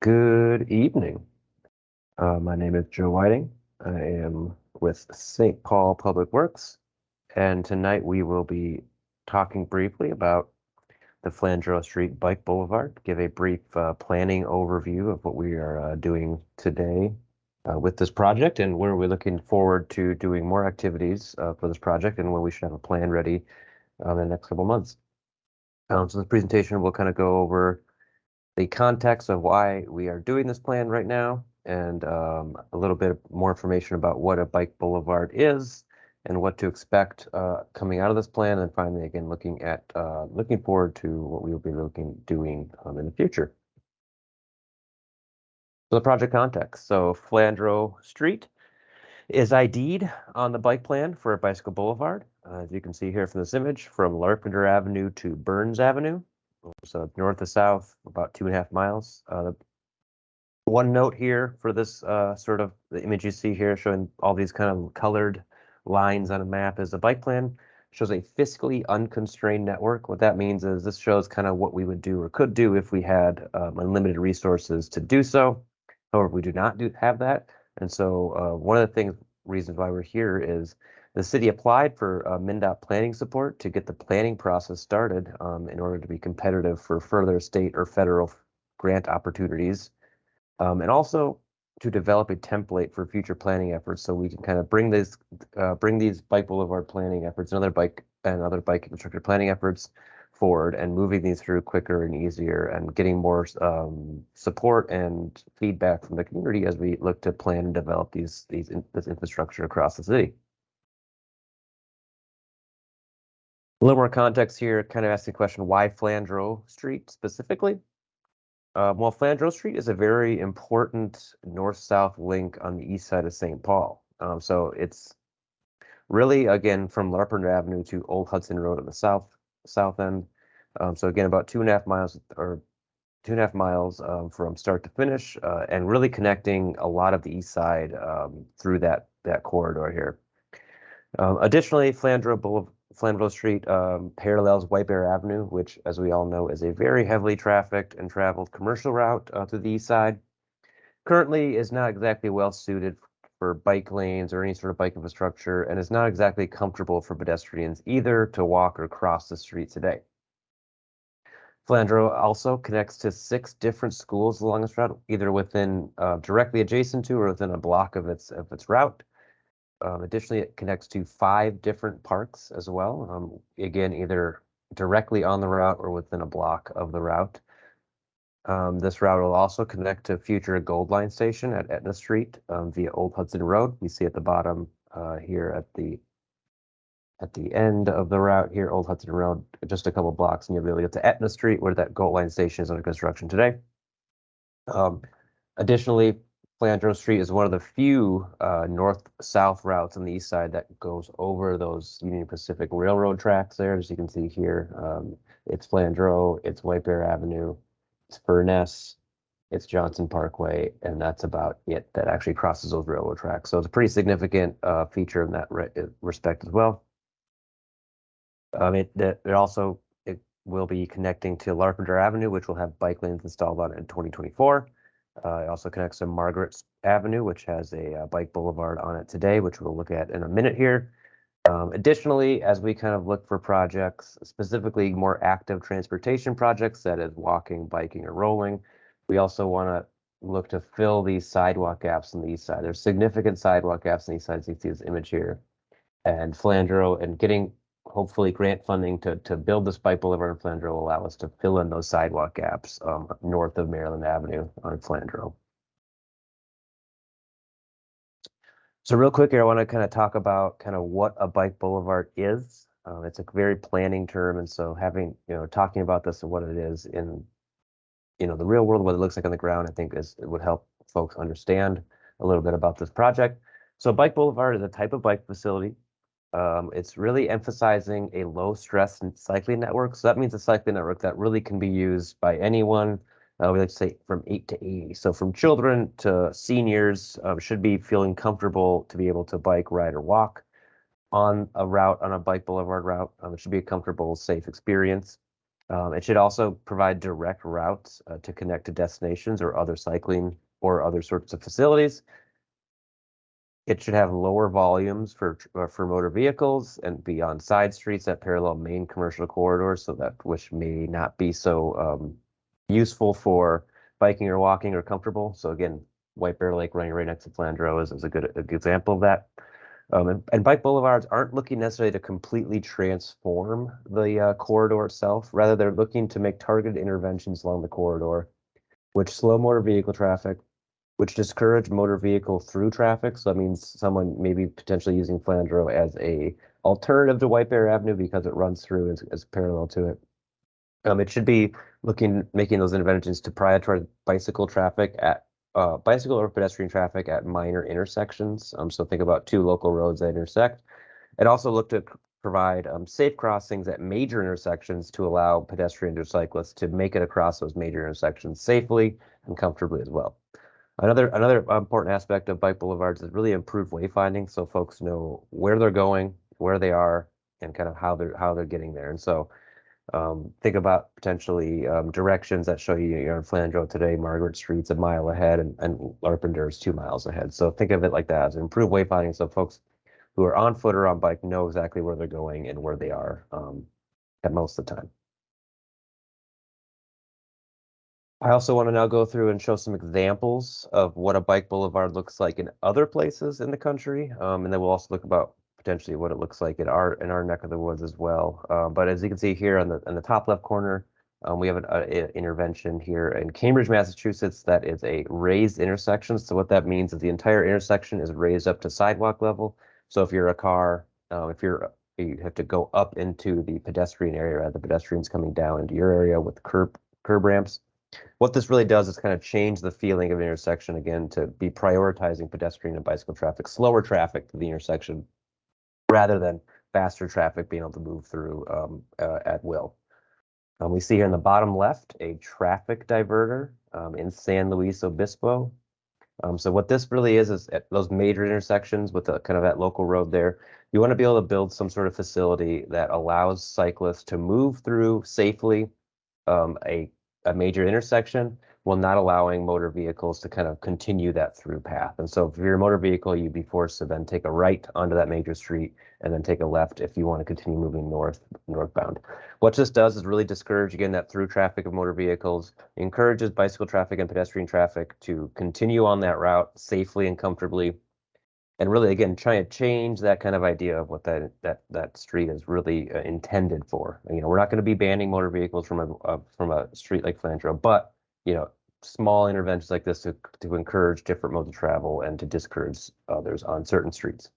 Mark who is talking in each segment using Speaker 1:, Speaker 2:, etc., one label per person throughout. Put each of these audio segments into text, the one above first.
Speaker 1: Good evening. My name is Joe Whiting. I am with St. Paul Public Works, and tonight we will be talking briefly about the Flandrau Street Bike Boulevard, give a brief planning overview of what we are doing today with this project and where we're looking forward to doing more activities for this project and when we should have a plan ready in the next couple months. So this presentation will kind of go over the context of why we are doing this plan right now, and a little bit more information about what a bike boulevard is and what to expect coming out of this plan, and finally, again, looking forward to what we will be doing in the future. So the project context. So Flandrau Street is ID'd on the bike plan for a bicycle boulevard. As you can see here from this image, from Larpenteur Avenue to Burns Avenue. So north to south, about 2.5 miles. One note here for this sort of the image you see here showing all these kind of colored lines on a map is the bike plan shows a fiscally unconstrained network. What that means is this shows kind of what we would do or could do if we had unlimited resources to do so. However, we do not have that. And so one of the reasons why we're here is the city applied for MnDOT planning support to get the planning process started in order to be competitive for further state or federal grant opportunities. And also to develop a template for future planning efforts, so we can kind of bring these bike boulevard planning efforts and other bike infrastructure planning efforts forward, and moving these through quicker and easier, and getting more support and feedback from the community as we look to plan and develop this infrastructure across the city. A little more context here, kind of asking the question, why Flandrau Street specifically? Well, Flandrau Street is a very important north-south link on the east side of St. Paul. So it's really, again, from Larpenteur Avenue to Old Hudson Road on the south end. So again, about 2.5 miles from start to finish, and really connecting a lot of the east side through that corridor here. Additionally, Flandrau Street parallels White Bear Avenue, which, as we all know, is a very heavily trafficked and traveled commercial route to the east side. Currently is not exactly well suited for bike lanes or any sort of bike infrastructure, and is not exactly comfortable for pedestrians either to walk or cross the street today. Flandrau also connects to 6 different schools along this route, either within directly adjacent to or within a block of its route. Additionally, it connects to 5 different parks as well. Again, either directly on the route or within a block of the route. This route will also connect to future Gold Line station at Etna Street via Old Hudson Road. We see at the bottom here at the end of the route here, Old Hudson Road, just a couple blocks, and you'll be able to get to Etna Street, where that Gold Line station is under construction today. Additionally, Flandrau Street is one of the few north-south routes on the east side that goes over those Union Pacific Railroad tracks there. As you can see here, it's Flandrau, it's White Bear Avenue, it's Furness, it's Johnson Parkway, and that's about it that actually crosses those railroad tracks. So it's a pretty significant feature in that respect as well. It will be connecting to Larpenteur Avenue, which will have bike lanes installed on it in 2024. It also connects to Margaret Avenue, which has a bike boulevard on it today, which we'll look at in a minute here. Additionally, as we kind of look for projects, specifically more active transportation projects, that is walking, biking, or rolling, we also want to look to fill these sidewalk gaps on the east side. There's significant sidewalk gaps on the east side, as you see this image here. And Flandrau, and getting hopefully grant funding to build this bike boulevard in Flandrau will allow us to fill in those sidewalk gaps north of Maryland Avenue on Flandrau. So real quick here, I want to kind of talk about kind of what a bike boulevard is. It's a very planning term, and so talking about this and what it is in the real world, what it looks like on the ground, I think it would help folks understand a little bit about this project. So bike boulevard is a type of bike facility. It's really emphasizing a low stress cycling network. So that means a cycling network that really can be used by anyone. We like to say from 8 to 80. So from children to seniors should be feeling comfortable to be able to bike, ride, or walk on a bike boulevard route. It should be a comfortable, safe experience. It should also provide direct routes to connect to destinations or other cycling or other sorts of facilities. It should have lower volumes for motor vehicles and be on side streets that parallel main commercial corridors, so that which may not be so useful for biking or walking or comfortable. So again, White Bear Lake running right next to Flandrau is a good example of that. And bike boulevards aren't looking necessarily to completely transform the corridor itself. Rather, they're looking to make targeted interventions along the corridor, which slow motor vehicle traffic, which discourage motor vehicle through traffic. So that means someone maybe potentially using Flandrau as a alternative to White Bear Avenue because it runs through as parallel to it. It should be making those interventions to prioritize bicycle or pedestrian traffic at minor intersections. So think about two local roads that intersect, and also look to provide safe crossings at major intersections to allow pedestrians or cyclists to make it across those major intersections safely and comfortably as well. Another important aspect of bike boulevards is really improved wayfinding, so folks know where they're going, where they are, and kind of how they're getting there. And so think about potentially directions that show you're in Flandrau today, Margaret Street's a mile ahead, and Larpenteur is 2 miles ahead. So think of it like that as improved wayfinding, so folks who are on foot or on bike know exactly where they're going and where they are at most of the time. I also want to now go through and show some examples of what a bike boulevard looks like in other places in the country, and then we'll also look about potentially what it looks like in our neck of the woods as well. But as you can see here on the top left corner, we have an intervention here in Cambridge, Massachusetts, that is a raised intersection. So what that means is the entire intersection is raised up to sidewalk level. So if you're a car, you have to go up into the pedestrian area, the pedestrians coming down into your area with curb ramps. What this really does is kind of change the feeling of an intersection again to be prioritizing pedestrian and bicycle traffic, slower traffic to the intersection, rather than faster traffic being able to move through at will. We see here in the bottom left a traffic diverter in San Luis Obispo. So what this really is at those major intersections with the kind of that local road there, you want to be able to build some sort of facility that allows cyclists to move through safely a major intersection while not allowing motor vehicles to kind of continue that through path. And so if you're a motor vehicle, you'd be forced to then take a right onto that major street and then take a left if you want to continue moving northbound. What this does is really discourage, again, that through traffic of motor vehicles, encourages bicycle traffic and pedestrian traffic to continue on that route safely and comfortably. And really, again, trying to change that kind of idea of what that street is really intended for. We're not going to be banning motor vehicles from a street like Flandrau, but small interventions like this to encourage different modes of travel and to discourage others on certain streets.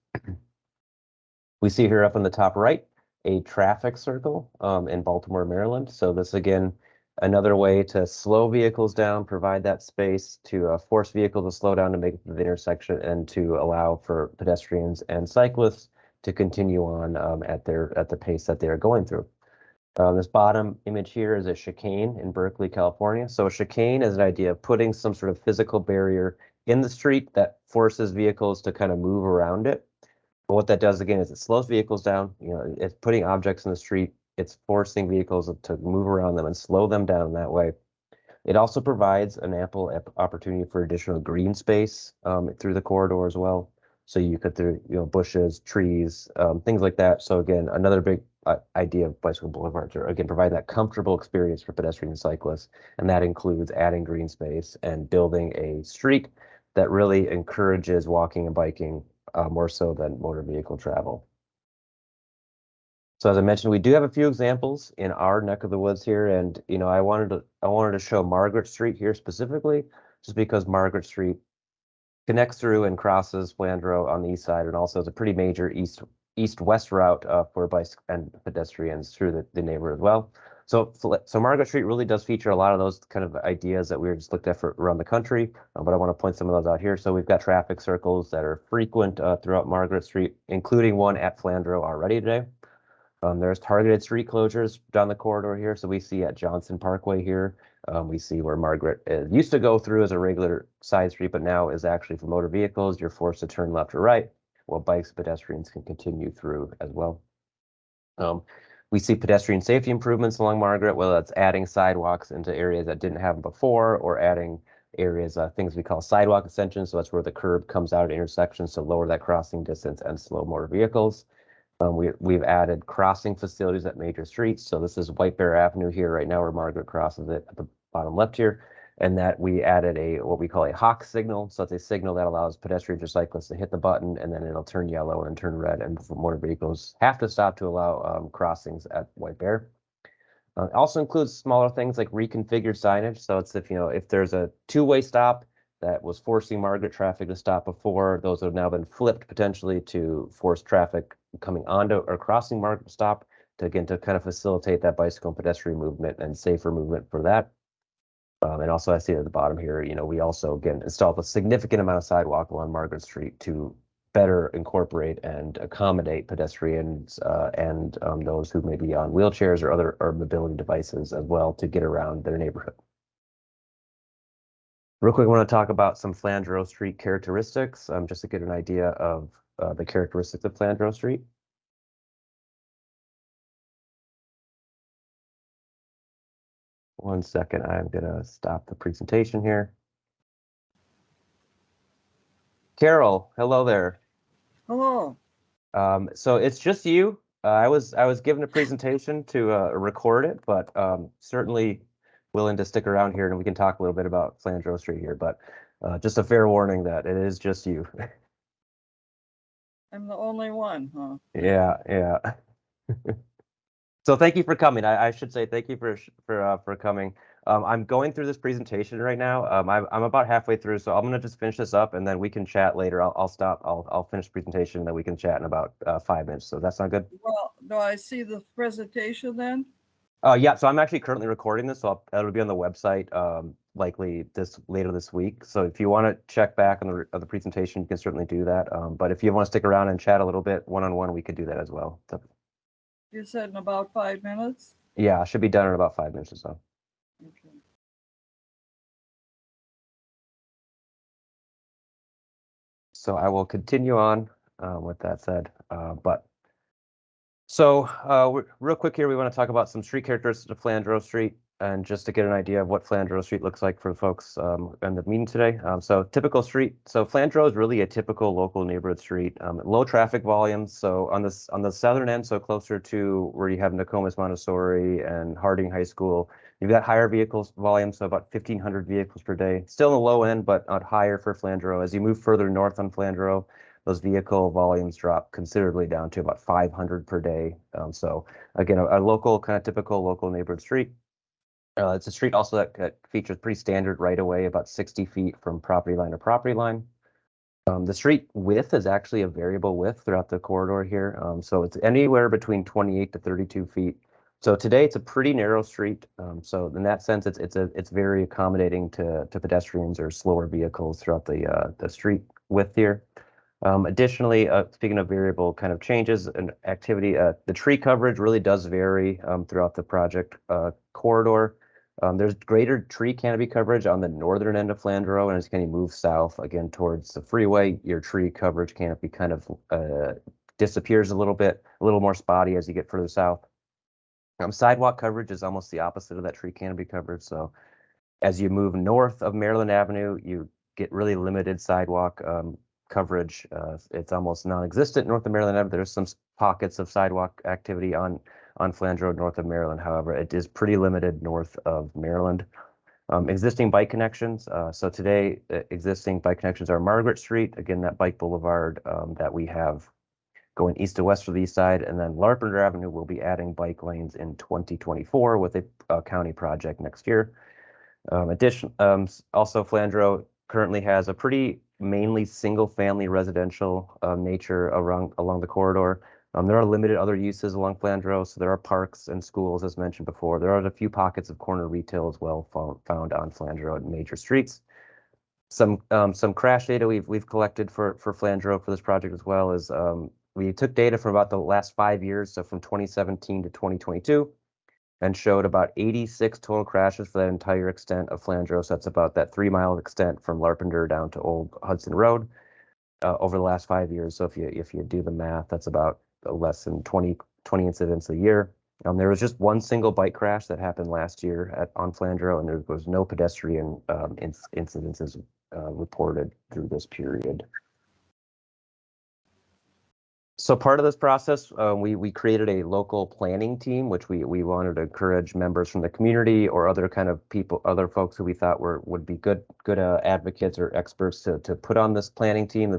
Speaker 1: We see here up in the top right a traffic circle in Baltimore, Maryland. So this again, another way to slow vehicles down, provide that space to force vehicles to slow down to make the intersection and to allow for pedestrians and cyclists to continue on at the pace that they are going through. This bottom image here is a chicane in Berkeley, California. So a chicane is an idea of putting some sort of physical barrier in the street that forces vehicles to kind of move around it. But what that does again is it slows vehicles down. It's putting objects in the street. It's forcing vehicles to move around them and slow them down that way. It also provides an ample opportunity for additional green space through the corridor as well. So you could through bushes, trees, things like that. So again, another big idea of bicycle boulevards are again provide that comfortable experience for pedestrians and cyclists, and that includes adding green space and building a street that really encourages walking and biking more so than motor vehicle travel. So as I mentioned, we do have a few examples in our neck of the woods here, and I wanted to show Margaret Street here specifically, just because Margaret Street connects through and crosses Flandrau on the east side, and also is a pretty major east-west route for bikes and pedestrians through the neighborhood as well. So Margaret Street really does feature a lot of those kind of ideas that we were just looked at for around the country, but I want to point some of those out here. So we've got traffic circles that are frequent throughout Margaret Street, including one at Flandrau already today. There's targeted street closures down the corridor here. So we see at Johnson Parkway here, we see where Margaret used to go through as a regular side street, but now is actually for motor vehicles. You're forced to turn left or right, while bikes and pedestrians can continue through as well. We see pedestrian safety improvements along Margaret, whether that's adding sidewalks into areas that didn't have them before, or adding areas, things we call sidewalk extensions. So that's where the curb comes out at intersections to lower that crossing distance and slow motor vehicles. We've added crossing facilities at major streets. So this is White Bear Avenue here right now where Margaret crosses it at the bottom left here. And that we added what we call a hawk signal. So it's a signal that allows pedestrians or cyclists to hit the button and then it'll turn yellow and turn red, and motor vehicles have to stop to allow crossings at White Bear. It also includes smaller things like reconfigured signage. So it's if there's a two-way stop that was forcing Margaret traffic to stop before, those have now been flipped potentially to force traffic coming onto or crossing Margaret stop to kind of facilitate that bicycle and pedestrian movement and safer movement for that. And also I see at the bottom here, we also again installed a significant amount of sidewalk along Margaret Street to better incorporate and accommodate pedestrians and those who may be on wheelchairs or other mobility devices as well to get around their neighborhood. Real quick, I want to talk about some Flandrau Street characteristics, just to get an idea of the characteristics of Flandrau Street. One second, I'm gonna stop the presentation here. Carol, hello there.
Speaker 2: Hello.
Speaker 1: So it's just you. I was given a presentation to record it, but certainly willing to stick around here and we can talk a little bit about Flandrau Street here. But just a fair warning that it is just you.
Speaker 2: I'm the only one, huh?
Speaker 1: Yeah, yeah. So thank you for coming. I should say thank you for coming. I'm going through this presentation right now. I'm about halfway through, so I'm gonna just finish this up and then we can chat later. I'll stop. I'll finish the presentation and then we can chat in about 5 minutes. So that sound good?
Speaker 2: Well, do I see the presentation then?
Speaker 1: Yeah. So I'm actually currently recording this, so it'll be on the website likely later this week. So if you want to check back on the presentation, you can certainly do that. But if you want to stick around and chat a little bit one-on-one, we could do that as well. So,
Speaker 2: You said in about 5 minutes?
Speaker 1: yeah, I should be done in about 5 minutes or so.
Speaker 2: Okay.
Speaker 1: So I will continue on with that said. So real quick here, we want to talk about some street characteristics of Flandrau Street and just to get an idea of what Flandrau Street looks like for the folks in the meeting today. So typical street. So Flandrau is really a typical local neighborhood street. Low traffic volumes. So on the southern end, so closer to where you have Nokomis Montessori and Harding High School, you've got higher vehicles volume, so about 1,500 vehicles per day. Still in the low end, but not higher for Flandrau. As you move further north on Flandrau, those vehicle volumes drop considerably down to about 500 per day. So again, a local kind of typical local neighborhood street. It's a street also that features pretty standard right of way, about 60 feet from property line to property line. The street width is actually a variable width throughout the corridor here. So it's anywhere between 28 to 32 feet. So today it's a pretty narrow street. So in that sense, it's very accommodating to pedestrians or slower vehicles throughout the street width here. Additionally, speaking of variable kind of changes and activity, the tree coverage really does vary throughout the project corridor. There's greater tree canopy coverage on the northern end of Flandrau, and as you move south again towards the freeway, your tree coverage canopy kind of disappears a little more spotty as you get further south. Sidewalk coverage is almost the opposite of that tree canopy coverage. So as you move north of Maryland Avenue, you get really limited sidewalk coverage. It's almost non-existent north of Maryland Avenue. There's some pockets of sidewalk activity on Flandrau north of Maryland. However, it is pretty limited north of Maryland. Existing bike connections. So today, existing bike connections are Margaret Street, again, that bike boulevard that we have going east to west for the east side, and then Larpenteur Avenue will be adding bike lanes in 2024 with a county project next year. Also Flandrau currently has a pretty mainly single-family residential nature along the corridor. There are limited other uses along Flandrau, so there are parks and schools, as mentioned before. There are a few pockets of corner retail as well found on Flandrau at major streets. Some crash data we've collected for Flandrau for this project as well is we took data from about the last 5 years, so from 2017 to 2022. And showed about 86 total crashes for that entire extent of Flandrau. So that's about that 3-mile extent from Larpenteur down to Old Hudson Road over the last 5 years. So if you do the math, that's about less than 20 incidents a year. There was just one single bike crash that happened last year on Flandrau, and there was no pedestrian incidences reported through this period. So part of this process, we created a local planning team, which we wanted to encourage members from the community or other kind of people, other folks who we thought would be good advocates or experts to put on this planning team.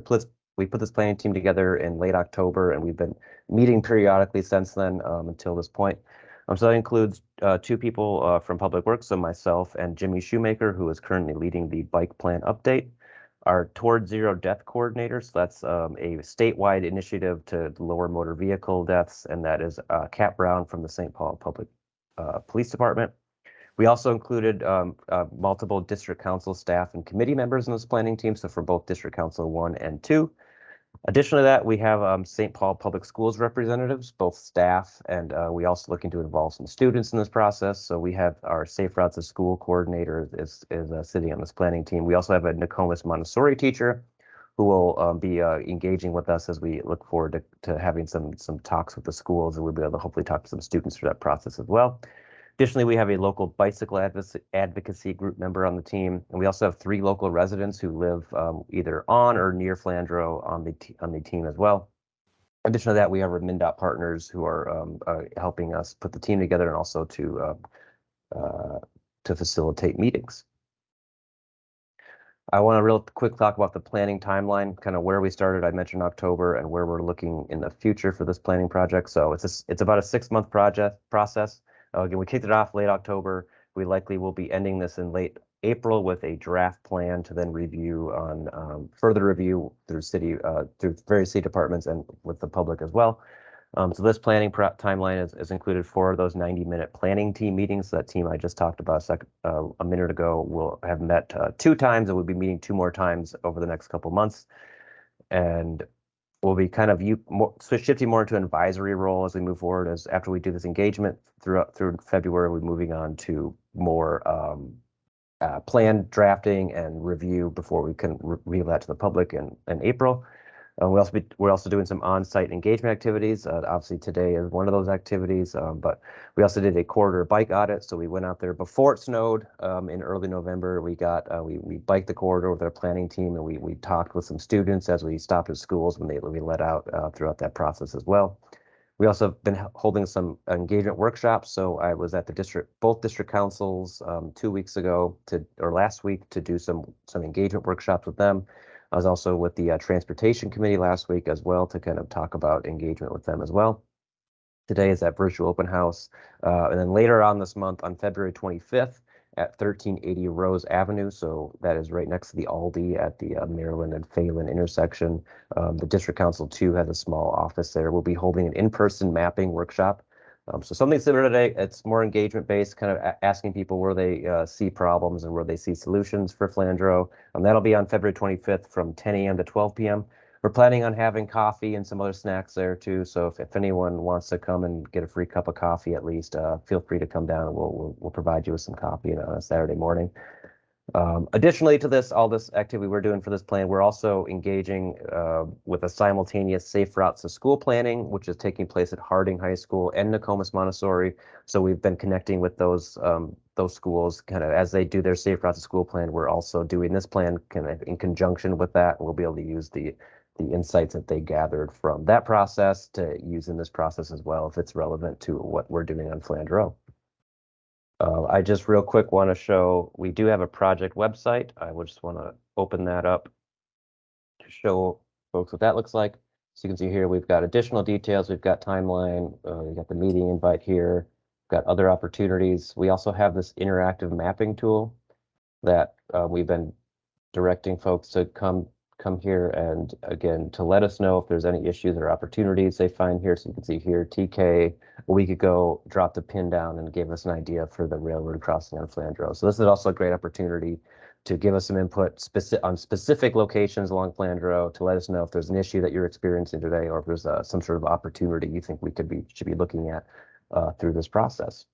Speaker 1: We put this planning team together in late October, and we've been meeting periodically since then until this point. So that includes two people from Public Works, so myself and Jimmy Shoemaker, who is currently leading the bike plan update. Our Toward Zero Death Coordinator, so that's a statewide initiative to lower motor vehicle deaths, and that is Kat Brown from the St. Paul Public Police Department. We also included multiple district council staff and committee members in this planning team, so for both District Council 1 and 2. Additionally to that, we have St. Paul Public Schools representatives, both staff, and we also looking to involve some students in this process. So we have our Safe Routes to School coordinator is sitting on this planning team. We also have a Nokomis Montessori teacher who will be engaging with us as we look forward to having some talks with the schools, and we'll be able to hopefully talk to some students through that process as well. Additionally, we have a local bicycle advocacy group member on the team, and we also have 3 local residents who live either on or near Flandrau on the team as well. In addition to that, we have our MnDOT partners who are helping us put the team together and also to facilitate meetings. I want to real quick talk about the planning timeline, kind of where we started. I mentioned October and where we're looking in the future for this planning project. So it's about a 6-month process. Again, we kicked it off late October. We likely will be ending this in late April with a draft plan to then review on further review through through various city departments and with the public as well. So this planning timeline is included 4 of those 90-minute planning team meetings. That team I just talked about a minute ago will have met 2 times, and we'll be meeting 2 more times over the next couple months. And we'll be kind of shifting more into an advisory role as we move forward. As after we do this engagement through February, we're moving on to more plan drafting and review before we can reveal that to the public in April. We're also doing some on-site engagement activities. Obviously, today is one of those activities, but we also did a corridor bike audit. So we went out there before it snowed in early November. We biked the corridor with our planning team, and we talked with some students as we stopped at schools when we let out throughout that process as well. We also have been holding some engagement workshops. So I was at both district councils 2 weeks ago or last week to do some engagement workshops with them. I was also with the Transportation Committee last week as well to kind of talk about engagement with them as well. Today is that virtual open house. And then later on this month, on February 25th at 1380 Rose Avenue. So that is right next to the Aldi at the Maryland and Phelan intersection. The District Council 2 has a small office there. We'll be holding an in-person mapping workshop. So something similar today. It's more engagement based, kind of asking people where they see problems and where they see solutions for Flandrau. That'll be on February 25th from 10 a.m. to 12 p.m. We're planning on having coffee and some other snacks there too. So if anyone wants to come and get a free cup of coffee, at least feel free to come down and we'll provide you with some coffee on a Saturday morning. Additionally to all this activity we're doing for this plan, we're also engaging with a simultaneous Safe Routes to School planning, which is taking place at Harding High School and Nokomis Montessori. So we've been connecting with those schools kind of as they do their Safe Routes to School plan. We're also doing this plan kind of in conjunction with that. We'll be able to use the insights that they gathered from that process to use in this process as well, if it's relevant to what we're doing on Flandrau. I just real quick want to show, we do have a project website. I would just want to open that up to show folks what that looks like. So you can see here, we've got additional details. We've got timeline. We've got the meeting invite here. We've got other opportunities. We also have this interactive mapping tool that we've been directing folks to come here and again to let us know if there's any issues or opportunities they find here. So you can see here TK a week ago dropped a pin down and gave us an idea for the railroad crossing on Flandrau. So this is also a great opportunity to give us some input on specific locations along Flandrau to let us know if there's an issue that you're experiencing today or if there's some sort of opportunity you think we should be looking at through this process.